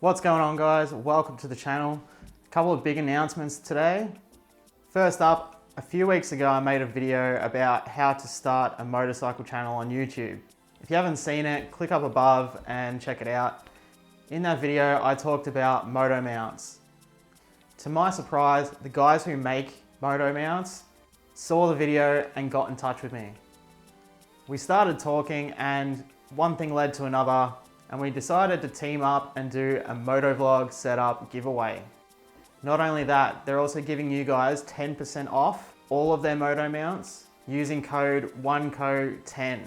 What's going on, guys? Welcome to the channel. A couple of big announcements today. First up, a few weeks ago I made a video about how to start a motorcycle channel on YouTube. If you haven't seen it, click up above and check it out. In that video I talked about moto mounts. To my surprise, the guys who make moto mounts saw the video and got in touch with me. We started talking and one thing led to another, and we decided to team up and do a motovlog setup giveaway. Not only that, they're also giving you guys 10% off all of their moto mounts using code ONECO10.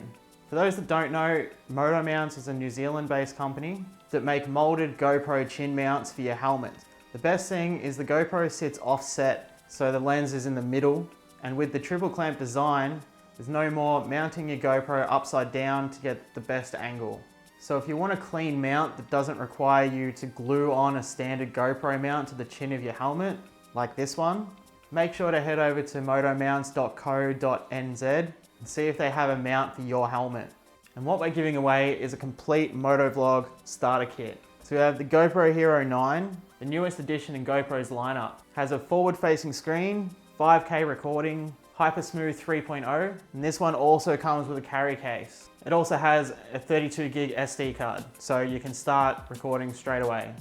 For those that don't know, Moto Mounts is a New Zealand based company that make molded GoPro chin mounts for your helmet. The best thing is the GoPro sits offset, so the lens is in the middle, and with the triple clamp design, there's no more mounting your GoPro upside down to get the best angle. So if you want a clean mount that doesn't require you to glue on a standard GoPro mount to the chin of your helmet, like this one, make sure to head over to motomounts.co.nz and see if they have a mount for your helmet. And what we're giving away is a complete motovlog starter kit. So we have the GoPro Hero 9, the newest addition in GoPro's lineup. Has a forward-facing screen, 5K recording, Hypersmooth 3.0, and this one also comes with a carry case. It also has a 32 gig SD card, so you can start recording straight away.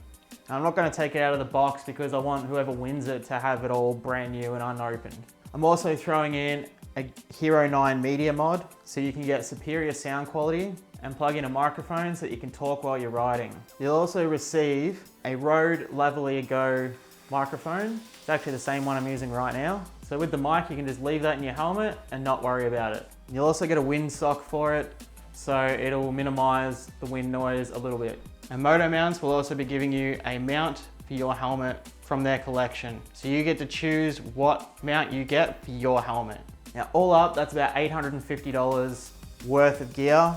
Now, I'm not going to take it out of the box because I want whoever wins it to have it all brand new and unopened. I'm also throwing in a Hero 9 media mod, so you can get superior sound quality and plug in a microphone so that you can talk while you're riding. You'll also receive a Rode Lavalier Go microphone. It's actually the same one I'm using right now. So with the mic, you can just leave that in your helmet and not worry about it. You'll also get a windsock for it, so it'll minimize the wind noise a little bit. And Moto Mounts will also be giving you a mount for your helmet from their collection. So you get to choose what mount you get for your helmet. Now all up, that's about $850 worth of gear,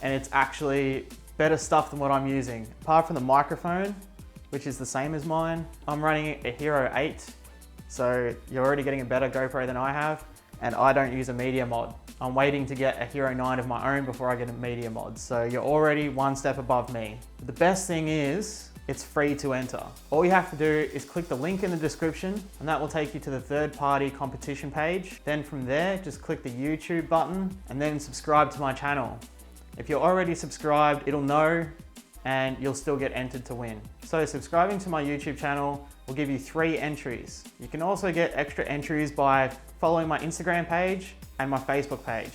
and it's actually better stuff than what I'm using. Apart from the microphone, which is the same as mine, I'm running a Hero 8, so you're already getting a better GoPro than I have, and I don't use a media mod. I'm waiting to get a Hero 9 of my own before I get a media mod, so you're already one step above me. But the best thing is, it's free to enter. All you have to do is click the link in the description, and that will take you to the third-party competition page. Then from there, just click the YouTube button, and then subscribe to my channel. If you're already subscribed, it'll know, and you'll still get entered to win. So subscribing to my YouTube channel will give you 3 entries. You can also get extra entries by following my Instagram page and my Facebook page.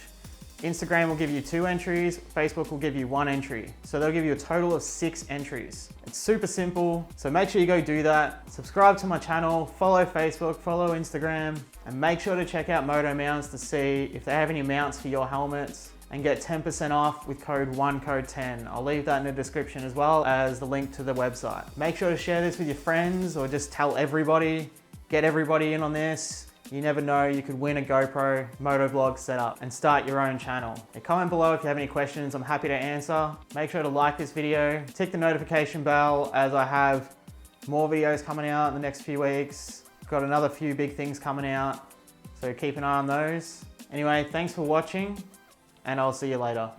Instagram will give you 2 entries, Facebook will give you 1 entry. So they'll give you a total of 6 entries. It's super simple, so make sure you go do that. Subscribe to my channel, follow Facebook, follow Instagram, and make sure to check out Moto Mounts to see if they have any mounts for your helmets, and get 10% off with code ONECO10. I'll leave that in the description as well as the link to the website. Make sure to share this with your friends or just tell everybody, get everybody in on this. You never know, you could win a GoPro motovlog setup and start your own channel. And comment below if you have any questions, I'm happy to answer. Make sure to like this video, tick the notification bell as I have more videos coming out in the next few weeks. Got another few big things coming out, so keep an eye on those. Anyway, thanks for watching, and I'll see you later.